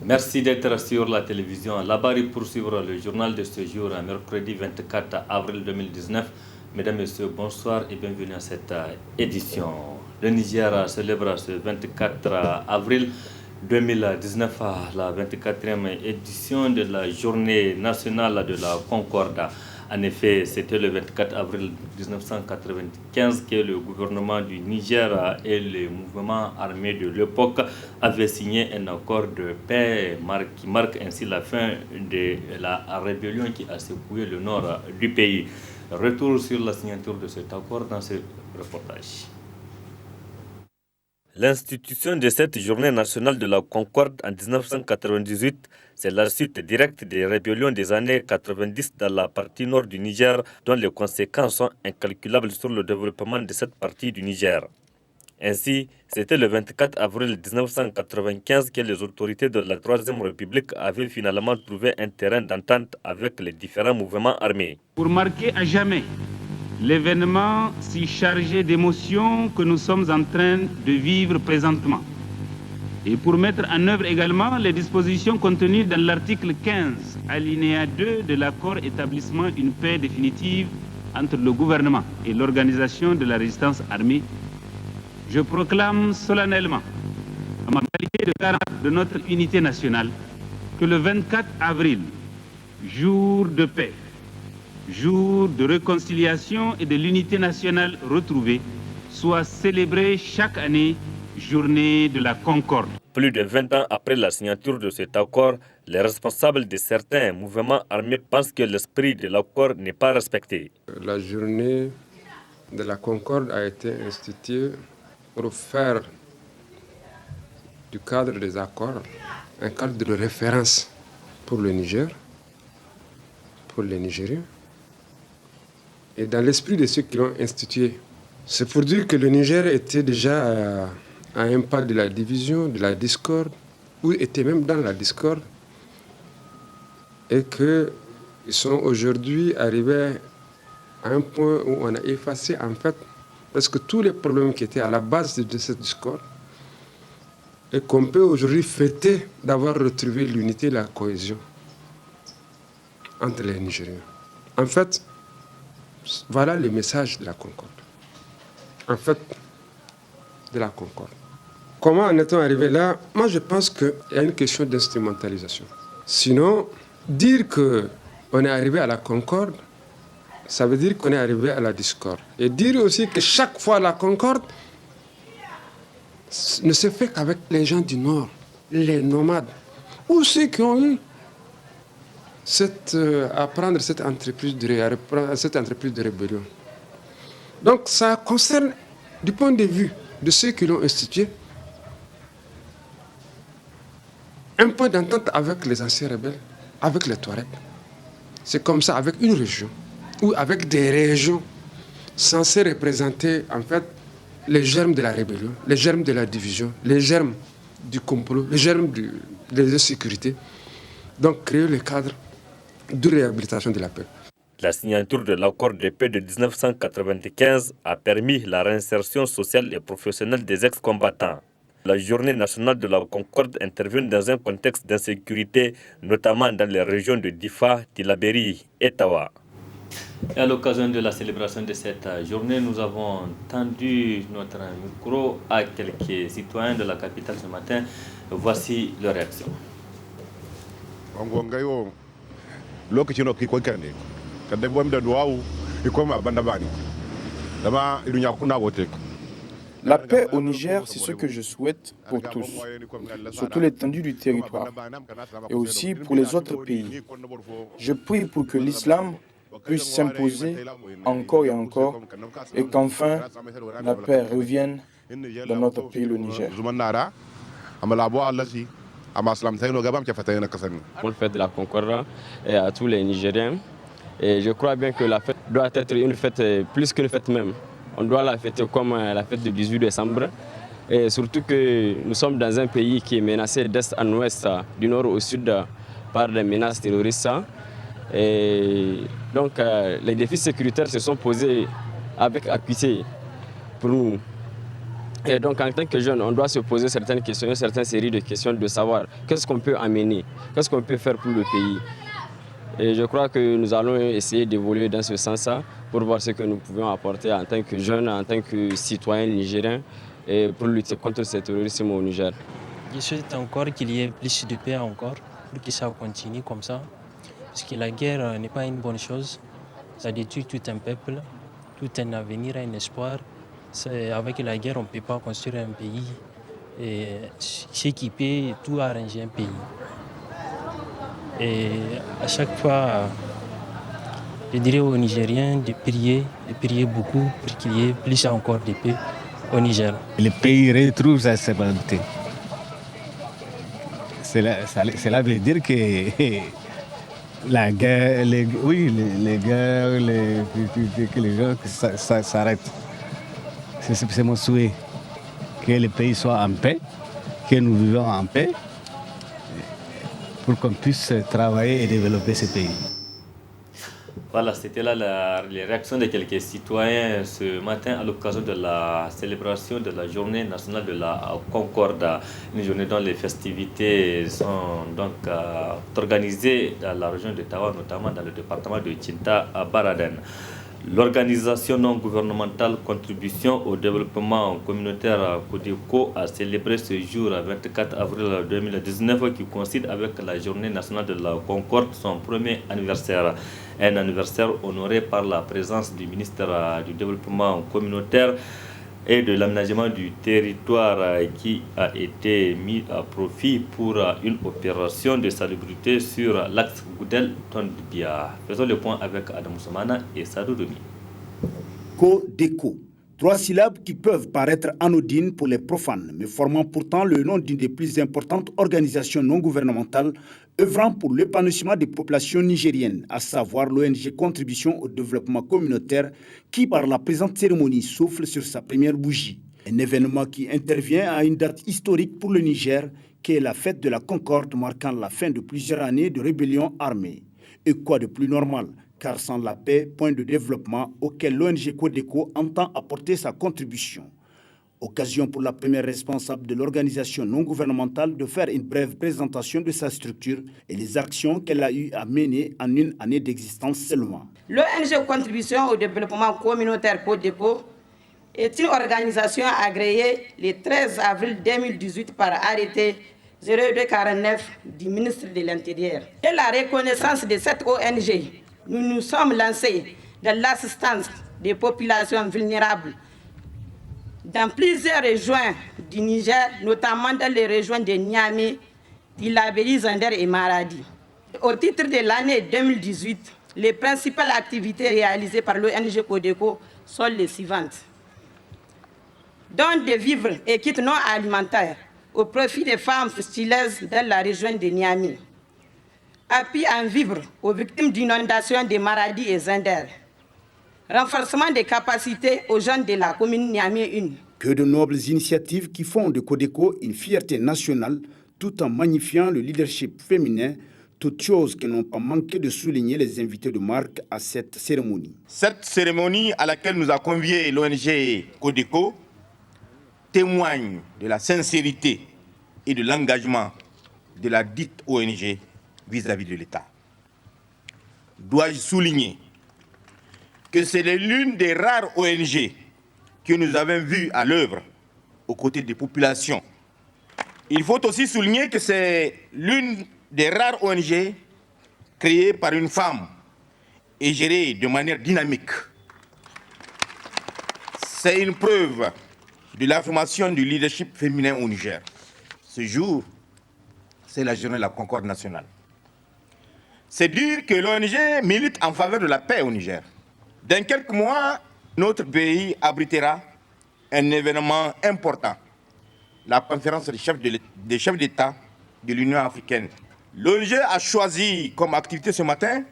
Merci d'être sur la télévision. Labari pour suivre le journal de ce jour, mercredi 24 avril 2019. Mesdames, Messieurs, bonsoir et bienvenue à cette édition. Le Niger célèbre ce 24 avril 2019 la 24e édition de la journée nationale de la Concorde. En effet, c'était le 24 avril 1995 que le gouvernement du Niger et les mouvements armés de l'époque avaient signé un accord de paix qui marque ainsi la fin de la rébellion qui a secoué le nord du pays. Retour sur la signature de cet accord dans ce reportage. L'institution de cette journée nationale de la Concorde en 1998, c'est la suite directe des rébellions des années 90 dans la partie nord du Niger, dont les conséquences sont incalculables sur le développement de cette partie du Niger. Ainsi, c'était le 24 avril 1995 que les autorités de la Troisième République avaient finalement trouvé un terrain d'entente avec les différents mouvements armés. Pour marquer à jamais l'événement si chargé d'émotions que nous sommes en train de vivre présentement. Et pour mettre en œuvre également les dispositions contenues dans l'article 15, alinéa 2 de l'accord établissant une paix définitive entre le gouvernement et l'organisation de la résistance armée, je proclame solennellement, en ma qualité de garant de notre unité nationale, que le 24 avril, jour de paix, jour de réconciliation et de l'unité nationale retrouvée, soit célébré chaque année journée de la Concorde. Plus de 20 ans après la signature de cet accord, les responsables de certains mouvements armés pensent que l'esprit de l'accord n'est pas respecté. La journée de la Concorde a été instituée pour faire du cadre des accords un cadre de référence pour le Niger, pour les Nigériens. Et dans l'esprit de ceux qui l'ont institué, c'est pour dire que le Niger était déjà à un pas de la division, de la discorde, ou était même dans la discorde, et qu'ils sont aujourd'hui arrivés à un point où on a effacé en fait presque tous les problèmes qui étaient à la base de cette discorde, et qu'on peut aujourd'hui fêter d'avoir retrouvé l'unité et la cohésion entre les Nigériens. En fait, voilà le message de la Concorde. En fait, de la Concorde. Comment en est-on arrivé là? Moi, je pense qu'il y a une question d'instrumentalisation. Sinon, dire qu'on est arrivé à la Concorde, ça veut dire qu'on est arrivé à la discorde. Et dire aussi que chaque fois la Concorde ne se fait qu'avec les gens du Nord, les nomades, ou ceux qui ont eu à prendre cette entreprise de rébellion. Donc ça concerne, du point de vue de ceux qui l'ont institué, un point d'entente avec les anciens rebelles, avec les Touaregs. C'est comme ça avec une région, ou avec des régions censées représenter en fait les germes de la rébellion, les germes de la division, les germes du complot, les germes de l'insécurité. Donc créer le cadre de réhabilitation de la paix. La signature de l'accord de paix de 1995 a permis la réinsertion sociale et professionnelle des ex-combattants. La journée nationale de la Concorde intervient dans un contexte d'insécurité, notamment dans les régions de Difa, Tillabéri et Tawa. Et à l'occasion de la célébration de cette journée, nous avons tendu notre micro à quelques citoyens de la capitale ce matin. Voici leur réaction. La paix au Niger, c'est ce que je souhaite pour tous, sur toute l'étendue du territoire et aussi pour les autres pays. Je prie pour que l'islam puisse s'imposer encore et encore et qu'enfin la paix revienne dans notre pays, le Niger. Pour le fête de la Concorde et à tous les Nigériens. Et je crois bien que la fête doit être une fête plus qu'une fête même. On doit la fêter comme la fête du 18 décembre. Et surtout que nous sommes dans un pays qui est menacé d'est en ouest, du nord au sud par des menaces terroristes. Et donc les défis sécuritaires se sont posés avec acuité pour nous. Et donc, en tant que jeune, on doit se poser certaines questions, une certaine série de questions de savoir qu'est-ce qu'on peut amener, qu'est-ce qu'on peut faire pour le pays. Et je crois que nous allons essayer d'évoluer dans ce sens-là pour voir ce que nous pouvons apporter en tant que jeunes, en tant que citoyens nigériens et pour lutter contre ce terrorisme au Niger. Je souhaite encore qu'il y ait plus de paix encore, pour que ça continue comme ça. Parce que la guerre n'est pas une bonne chose. Ça détruit tout un peuple, tout un avenir, un espoir. Avec la guerre, on ne peut pas construire un pays et s'équiper, tout arranger un pays. Et à chaque fois, je dirais aux Nigériens de prier beaucoup pour qu'il y ait plus encore de paix au Niger. Le pays retrouve sa stabilité. Cela veut dire que la guerre, les guerres, que les gens s'arrêtent. C'est mon souhait, que le pays soit en paix, que nous vivons en paix, pour qu'on puisse travailler et développer ce pays. Voilà, c'était là les réactions de quelques citoyens ce matin à l'occasion de la célébration de la journée nationale de la Concorde, une journée dont les festivités sont donc organisées dans la région de Tawa, notamment dans le département de Tinta à Baraden. L'organisation non gouvernementale Contribution au développement communautaire CODECO a célébré ce jour, 24 avril 2019, qui coïncide avec la journée nationale de la Concorde, son premier anniversaire. Un anniversaire honoré par la présence du ministre du développement communautaire et de l'aménagement du territoire qui a été mis à profit pour une opération de salubrité sur l'axe Goudel-Tondibia. Faisons le point avec Adam Soumana et Sadou Domi. CODECO, 3 syllabes qui peuvent paraître anodines pour les profanes, mais formant pourtant le nom d'une des plus importantes organisations non gouvernementales œuvrant pour l'épanouissement des populations nigériennes, à savoir l'ONG Contribution au développement communautaire qui, par la présente cérémonie, souffle sur sa première bougie. Un événement qui intervient à une date historique pour le Niger, qui est la fête de la Concorde, marquant la fin de plusieurs années de rébellion armée. Et quoi de plus normal, car sans la paix, point de développement auquel l'ONG CODECO entend apporter sa contribution. Occasion pour la première responsable de l'organisation non gouvernementale de faire une brève présentation de sa structure et les actions qu'elle a eu à mener en une année d'existence seulement. L'ONG Contribution au développement communautaire CODECO est une organisation agréée le 13 avril 2018 par arrêté 0249 du ministre de l'Intérieur. Et la reconnaissance de cette ONG, nous nous sommes lancés dans l'assistance des populations vulnérables dans plusieurs régions du Niger, notamment dans les régions de Niamey, Tillabéri, Zander et Maradi. Au titre de l'année 2018, les principales activités réalisées par l'ONG CODECO sont les suivantes. Don de vivres et kits non alimentaires au profit des femmes styleuses dans la région de Niamey. Appui en vivres aux victimes d'inondations de Maradi et Zander. Renforcement des capacités aux jeunes de la commune Niamey 1. Que de nobles initiatives qui font de CODECO une fierté nationale tout en magnifiant le leadership féminin, toutes choses qui n'ont pas manqué de souligner les invités de marque à cette cérémonie. Cette cérémonie à laquelle nous a convié l'ONG CODECO témoigne de la sincérité et de l'engagement de la dite ONG vis-à-vis de l'État. Dois-je souligner que c'est l'une des rares ONG que nous avons vues à l'œuvre aux côtés des populations. Il faut aussi souligner que c'est l'une des rares ONG créée par une femme et gérée de manière dynamique. C'est une preuve de l'affirmation du leadership féminin au Niger. Ce jour, c'est la journée de la Concorde nationale. C'est dire que l'ONG milite en faveur de la paix au Niger. Dans quelques mois, notre pays abritera un événement important, la conférence des chefs d'État de l'Union africaine. L'ONG a choisi comme activité ce matin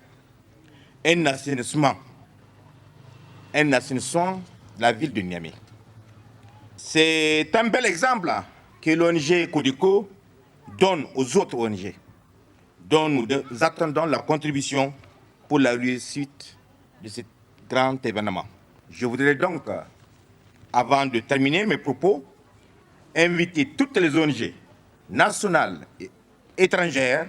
un assainissement de la ville de Niamey. C'est un bel exemple que l'ONG CODECO donne aux autres ONG, dont nous attendons la contribution pour la réussite de ce grand événement. Je voudrais donc, avant de terminer mes propos, invité toutes les ONG nationales et étrangères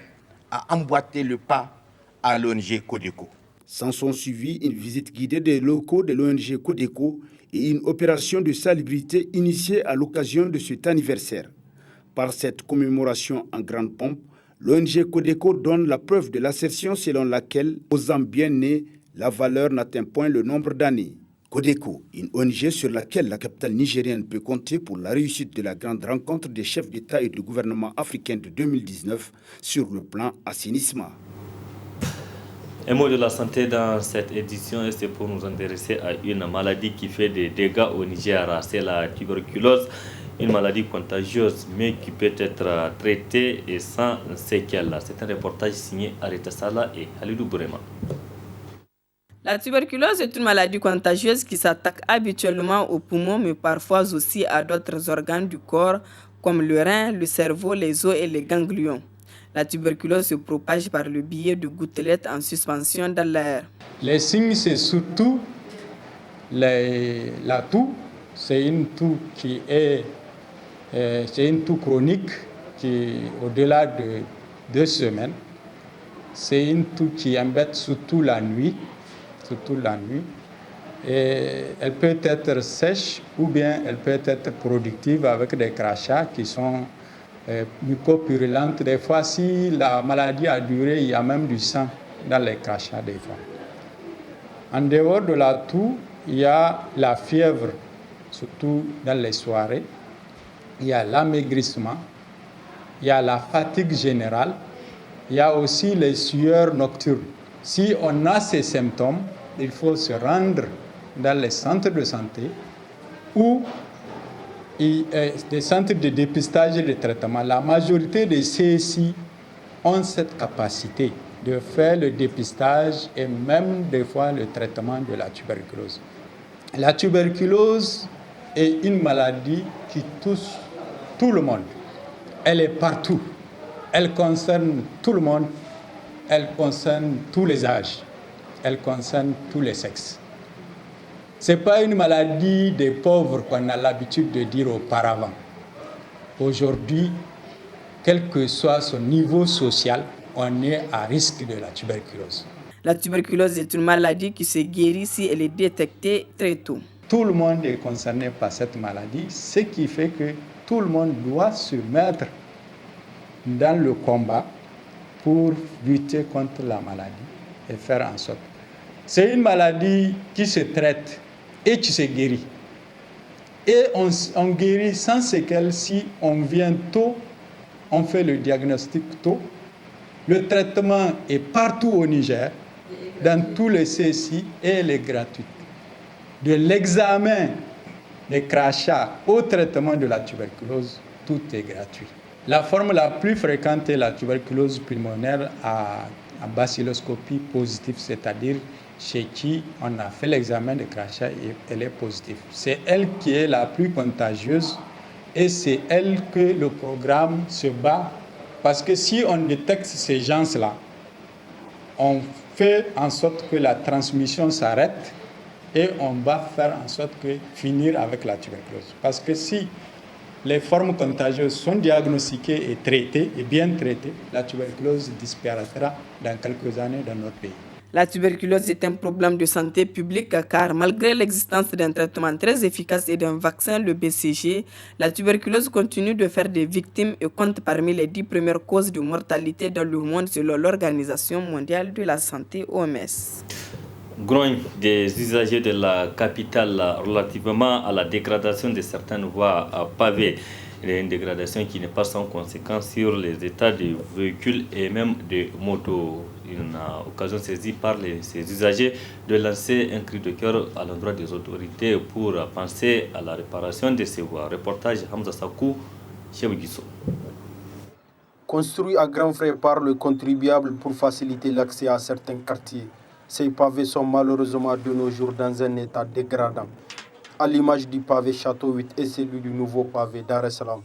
à emboîter le pas à l'ONG Codeco. S'en sont suivis une visite guidée des locaux de l'ONG Codeco et une opération de salubrité initiée à l'occasion de cet anniversaire. Par cette commémoration en grande pompe, l'ONG Codeco donne la preuve de l'assertion selon laquelle, aux ans bien nés, la valeur n'atteint point le nombre d'années. Codeco, une ONG sur laquelle la capitale nigérienne peut compter pour la réussite de la grande rencontre des chefs d'État et de gouvernement africains de 2019 sur le plan assainissement. Un mot de la santé dans cette édition, et c'est pour nous intéresser à une maladie qui fait des dégâts au Niger, c'est la tuberculose, une maladie contagieuse mais qui peut être traitée et sans séquelles. C'est un reportage signé Areta Sala et Halidou Bourema. La tuberculose est une maladie contagieuse qui s'attaque habituellement aux poumons, mais parfois aussi à d'autres organes du corps, comme le rein, le cerveau, les os et les ganglions. La tuberculose se propage par le biais de gouttelettes en suspension dans l'air. Les signes, c'est surtout la toux. C'est une toux qui est une toux chronique qui au-delà de 2 semaines. C'est une toux qui embête surtout la nuit. Et elle peut être sèche ou bien elle peut être productive avec des crachats qui sont mucopurulentes. Des fois, si la maladie a duré, il y a même du sang dans les crachats des fois. En dehors de la toux, il y a la fièvre, surtout dans les soirées. Il y a l'amaigrissement, il y a la fatigue générale, il y a aussi les sueurs nocturnes. Si on a ces symptômes, il faut se rendre dans les centres de santé ou des centres de dépistage et de traitement. La majorité des CSI ont cette capacité de faire le dépistage et même des fois le traitement de la tuberculose. La tuberculose est une maladie qui touche tout le monde. Elle est partout. Elle concerne tout le monde. Elle concerne tous les âges. Elle concerne tous les sexes. Ce n'est pas une maladie des pauvres qu'on a l'habitude de dire auparavant. Aujourd'hui, quel que soit son niveau social, on est à risque de la tuberculose. La tuberculose est une maladie qui se guérit si elle est détectée très tôt. Tout le monde est concerné par cette maladie, ce qui fait que tout le monde doit se mettre dans le combat pour lutter contre la maladie et faire en sorte. C'est une maladie qui se traite et qui se guérit. Et on guérit sans séquelles si on vient tôt, on fait le diagnostic tôt. Le traitement est partout au Niger, dans tous les CSI et elle est gratuite. De l'examen des crachats au traitement de la tuberculose, tout est gratuit. La forme la plus fréquente est la tuberculose pulmonaire à bacilloscopie positive, c'est-à-dire chez qui on a fait l'examen de crachat et elle est positive. C'est elle qui est la plus contagieuse et c'est elle que le programme se bat parce que si on détecte ces gens-là, on fait en sorte que la transmission s'arrête et on va faire en sorte que finir avec la tuberculose. Parce que si les formes contagieuses sont diagnostiquées et traitées, et bien traitées, la tuberculose disparaîtra dans quelques années dans notre pays. La tuberculose est un problème de santé publique car malgré l'existence d'un traitement très efficace et d'un vaccin, le BCG, la tuberculose continue de faire des victimes et compte parmi les 10 premières causes de mortalité dans le monde selon l'Organisation mondiale de la santé OMS. Grogne des usagers de la capitale relativement à la dégradation de certaines voies pavées. Une dégradation qui n'est pas sans conséquence sur les états des véhicules et même des motos. Une occasion saisie par ces usagers de lancer un cri de cœur à l'endroit des autorités pour penser à la réparation de ces voies. Reportage Hamza Sakou, Chebugiso. Construit à grands frais par le contribuable pour faciliter l'accès à certains quartiers, ces pavés sont malheureusement de nos jours dans un état dégradant. À l'image du pavé Château 8 et celui du nouveau pavé Dar es Salaam.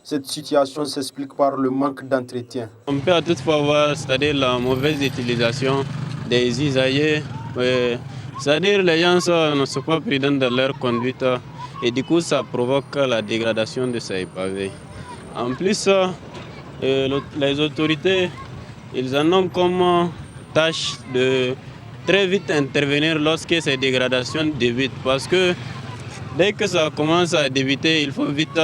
Cette situation s'explique par le manque d'entretien. On peut toutefois voir, c'est-à-dire la mauvaise utilisation des usagers. C'est-à-dire les gens ne sont pas prudents dans leur conduite et du coup ça provoque la dégradation de ces pavés. En plus, les autorités, ils en ont comme tâche de très vite intervenir lorsque ces dégradations débutent, parce que dès que ça commence à débuter, il faut vite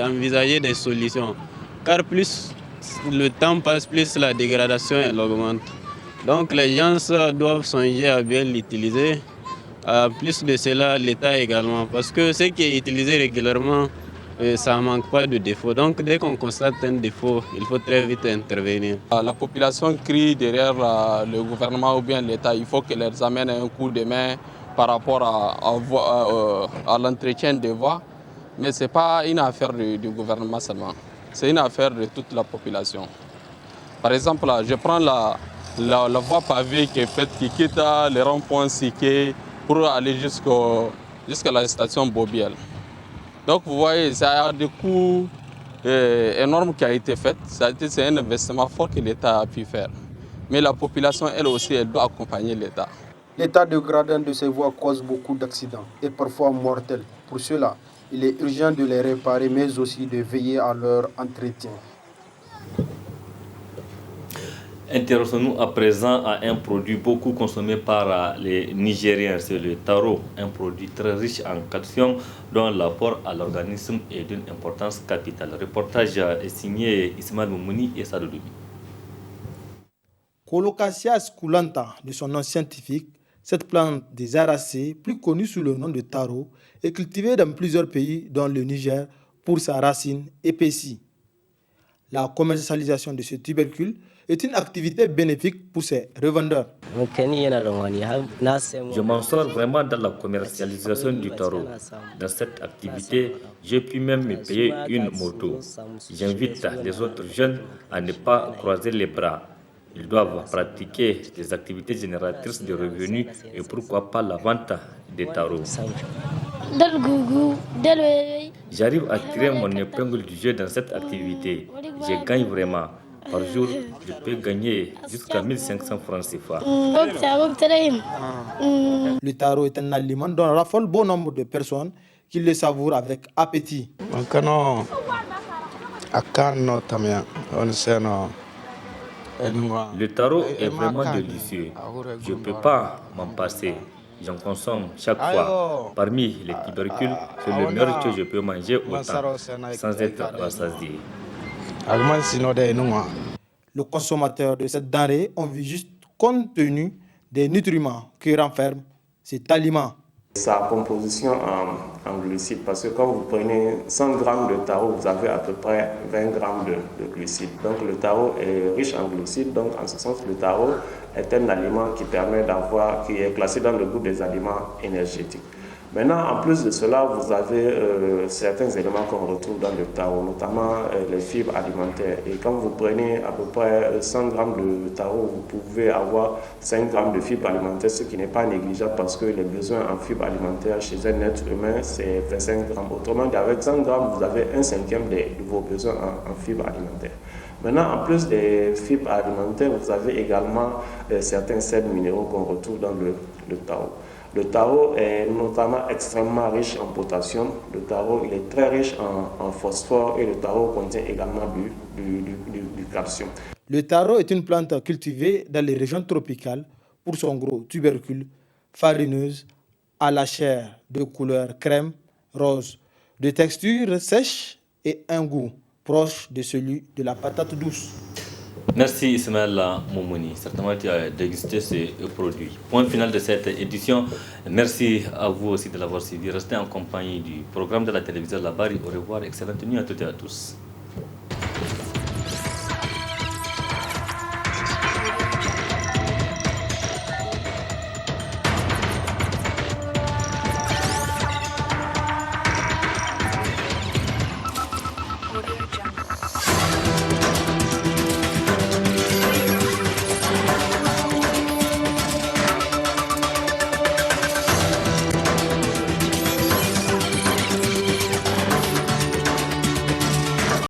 envisager des solutions, car plus le temps passe, plus la dégradation elle augmente. Donc les gens doivent songer à bien l'utiliser. En plus de cela, l'État également, parce que ce qui est utilisé régulièrement, ça ne manque pas de défauts. Donc dès qu'on constate un défaut, il faut très vite intervenir. La population crie derrière le gouvernement ou bien l'État. Il faut qu'ils leur amènent un coup de main par rapport à l'entretien des voies. Mais ce n'est pas une affaire du gouvernement seulement. C'est une affaire de toute la population. Par exemple, là, je prends la voie pavée qui est faite, qui quitte le rond-point Siké pour aller jusqu'à la station Bobiel. Donc vous voyez, ça a des coûts énormes qui ont été faits. C'est un investissement fort que l'État a pu faire. Mais la population, elle aussi, elle doit accompagner l'État. L'état dégradant de ces voies cause beaucoup d'accidents et parfois mortels. Pour cela, il est urgent de les réparer, mais aussi de veiller à leur entretien. Intéressons-nous à présent à un produit beaucoup consommé par les Nigériens, c'est le taro, un produit très riche en calcium dont l'apport à l'organisme est d'une importance capitale. Le reportage est signé Ismaël Moumouni et Sadodoumi. Colocasia sculenta, de son nom scientifique, cette plante des Aracées, plus connue sous le nom de taro, est cultivée dans plusieurs pays, dont le Niger, pour sa racine épaissie. La commercialisation de ce tubercule est une activité bénéfique pour ses revendeurs. Je m'en sors vraiment dans la commercialisation du taro. Dans cette activité, j'ai pu même me payer une moto. J'invite les autres jeunes à ne pas croiser les bras. Ils doivent pratiquer des activités génératrices de revenus et pourquoi pas la vente des tarots. J'arrive à tirer mon épingle du jeu dans cette activité. Je gagne vraiment. Par jour, je peux gagner jusqu'à 1500 francs CFA. Le taro est un aliment dont raffole bon nombre de personnes qui le savourent avec appétit. Le taro est vraiment délicieux. Je ne peux pas m'en passer. J'en consomme chaque fois. Parmi les tubercules, c'est le meilleur que je peux manger autant, sans être rassasié. Le consommateur de cette denrée en vit juste compte tenu des nutriments que renferme cet aliment. Sa composition en glucides, parce que quand vous prenez 100 grammes de taro, vous avez à peu près 20 grammes de glucides. Donc le taro est riche en glucides, donc en ce sens le taro est un aliment qui est classé dans le groupe des aliments énergétiques. Maintenant, en plus de cela, vous avez certains éléments qu'on retrouve dans le taro, notamment les fibres alimentaires. Et quand vous prenez à peu près 100 grammes de taro, vous pouvez avoir 5 grammes de fibres alimentaires, ce qui n'est pas négligeable parce que les besoins en fibres alimentaires chez un être humain, c'est 25 grammes. Autrement dit, avec 100 grammes, vous avez 1/5 de vos besoins en fibres alimentaires. Maintenant, en plus des fibres alimentaires, vous avez également certains sels minéraux qu'on retrouve dans le taro. Le taro est notamment extrêmement riche en potassium. Le taro il est très riche en phosphore et le taro contient également du calcium. Le taro est une plante cultivée dans les régions tropicales pour son gros tubercule, farineuse, à la chair de couleur crème, rose, de texture sèche et un goût proche de celui de la patate douce. Merci Ismaël Moumouni. Certainement tu as dégusté ce produit. Point final de cette édition. Merci à vous aussi de l'avoir suivi. Restez en compagnie du programme de la télévision Labari. Au revoir. Excellente nuit à toutes et à tous. Audio Jungle.